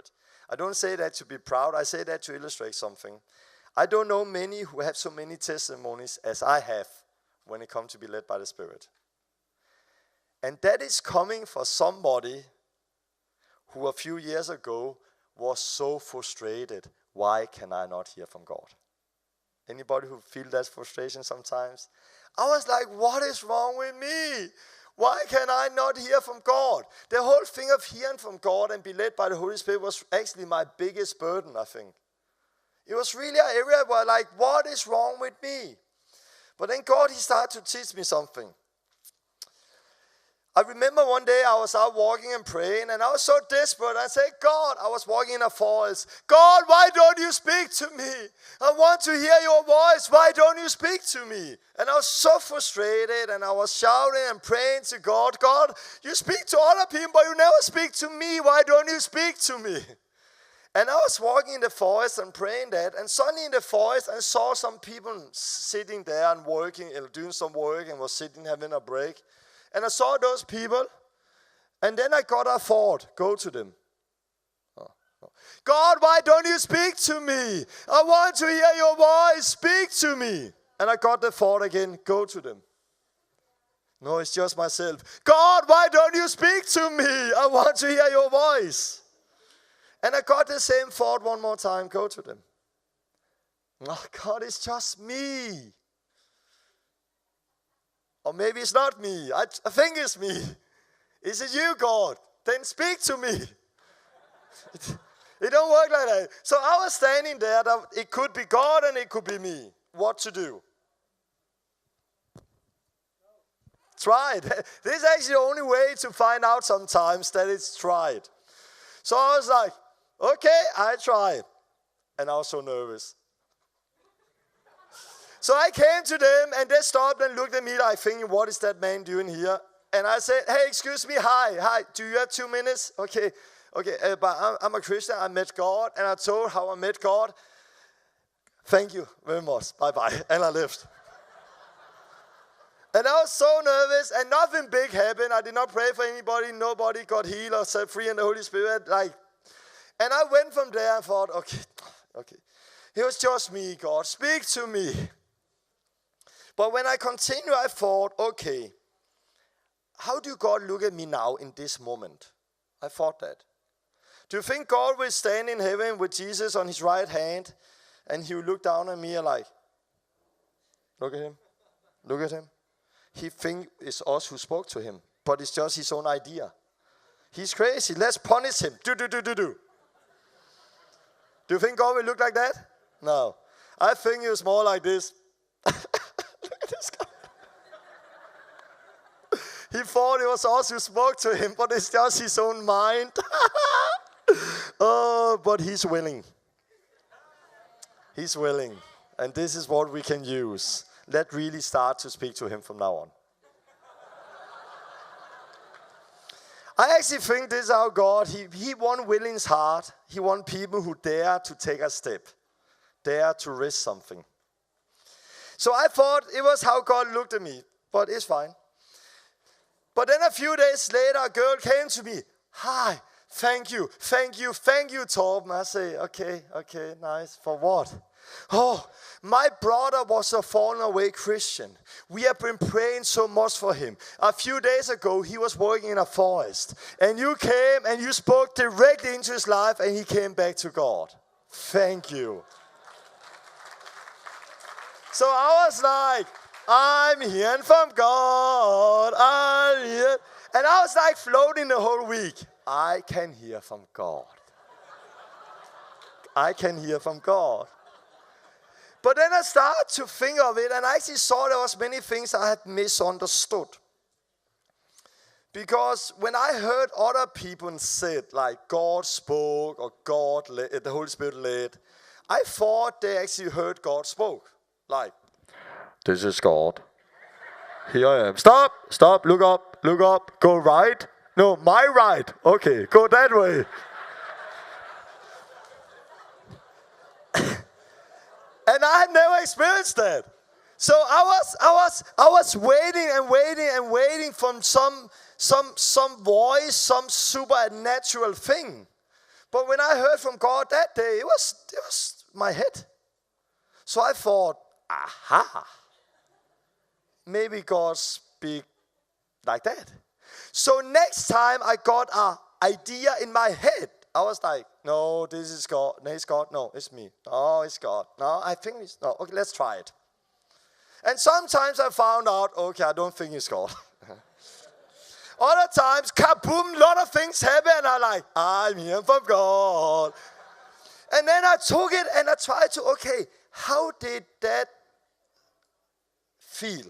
Spirit. I don't say that to be proud. I say that to illustrate something. I don't know many who have so many testimonies as I have when it comes to be led by the Spirit. And that is coming for somebody who a few years ago was so frustrated. Why can I not hear from God? Anybody who feel that frustration sometimes? I was like, what is wrong with me? Why can I not hear from God? The whole thing of hearing from God and be led by the Holy Spirit was actually my biggest burden, I think. It was really an area where like, what is wrong with me? But then God, he started to teach me something. I remember one day I was out walking and praying, and I was so desperate. I said, God, I was walking in a forest. God, why don't you speak to me? I want to hear your voice. Why don't you speak to me? And I was so frustrated, and I was shouting and praying to God. God, you speak to other people, but you never speak to me. Why don't you speak to me? And I was walking in the forest and praying that, and suddenly in the forest I saw some people sitting there and working, doing some work, and was sitting having a break. And I saw those people, and then I got a thought, go to them. God, why don't you speak to me? I want to hear your voice, speak to me. And I got the thought again, go to them. No, it's just myself. God, why don't you speak to me? I want to hear your voice. And I got the same thought one more time, go to them. Oh, God, it's just me. Or maybe it's not me. I think it's me. Is it you, God? Then speak to me. It don't work like that. So I was standing there. It could be God and it could be me. What to do? Try it. This is actually the only way to find out sometimes that it's tried. So I was like, okay, I tried. And I was so nervous. So I came to them, and they stopped and looked at me like thinking, what is that man doing here? And I said, hey, excuse me, hi, do you have 2 minutes? Okay, but I'm a Christian, I met God, and I told how I met God. Thank you very much, bye-bye, and I left. And I was so nervous, and nothing big happened. I did not pray for anybody, nobody got healed or set free in the Holy Spirit. And I went from there and thought, okay, it was just me, God, speak to me. But when I continued, I thought, okay, how do God look at me now in this moment? I thought that. Do you think God will stand in heaven with Jesus on his right hand, and he will look down at me and like, look at him. He thinks it's us who spoke to him, but it's just his own idea. He's crazy. Let's punish him. Do. Do you think God will look like that? No. I think it was more like this. Look at this guy. He thought it was us who spoke to him, but it's just his own mind. Oh, but he's willing. He's willing. And this is what we can use. Let's really start to speak to him from now on. I actually think this is how God, he wants willing's heart. He wants people who dare to take a step, dare to risk something. So I thought it was how God looked at me, but it's fine. But then a few days later, a girl came to me. Hi, thank you, Torben. I say, okay, nice. For what? Oh, my brother was a fallen away Christian. We have been praying so much for him. A few days ago, he was working in a forest. And you came and you spoke directly into his life and he came back to God. Thank you. So I was like, I'm hearing from God. I'm here. And I was like floating the whole week. I can hear from God. I can hear from God. But then I started to think of it, and I actually saw there was many things I had misunderstood. Because when I heard other people say, like God spoke or God led, the Holy Spirit led, I thought they actually heard God spoke. Like, this is God. Here I am. Stop, look up, go right. No, my right. Okay, go that way. And I had never experienced that. So I was waiting from some voice, some supernatural thing. But when I heard from God that day, it was my head. So I thought, aha, maybe God speak like that. So next time I got an idea in my head, I was like, no, this is God. No, it's God. No, it's me. No, it's God. No, I think it's, no, okay, let's try it. And sometimes I found out, okay, I don't think it's God. Other times, kaboom, a lot of things happen, and I'm like, I'm here from God. And then I took it and I tried to, okay, how did that feel?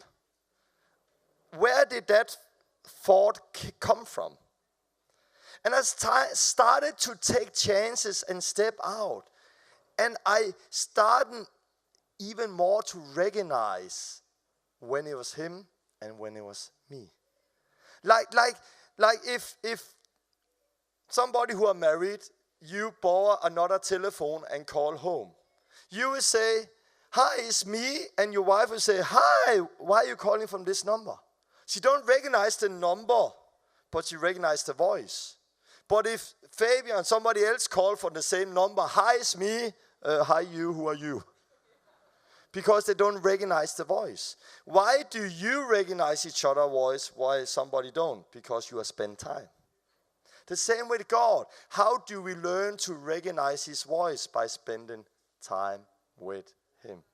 Where did that thought come from? And I started to take chances and step out. And I started even more to recognize when it was him and when it was me. Like if somebody who are married, you borrow another telephone and call home. You will say, hi, it's me, and your wife will say, hi, why are you calling from this number? She don't recognize the number, but she recognizes the voice. But if Fabian and somebody else call from the same number, hi, it's me, hi you, who are you? Because they don't recognize the voice. Why do you recognize each other's voice while somebody don't? Because you have spent time. The same with God. How do we learn to recognize his voice? By spending time with him.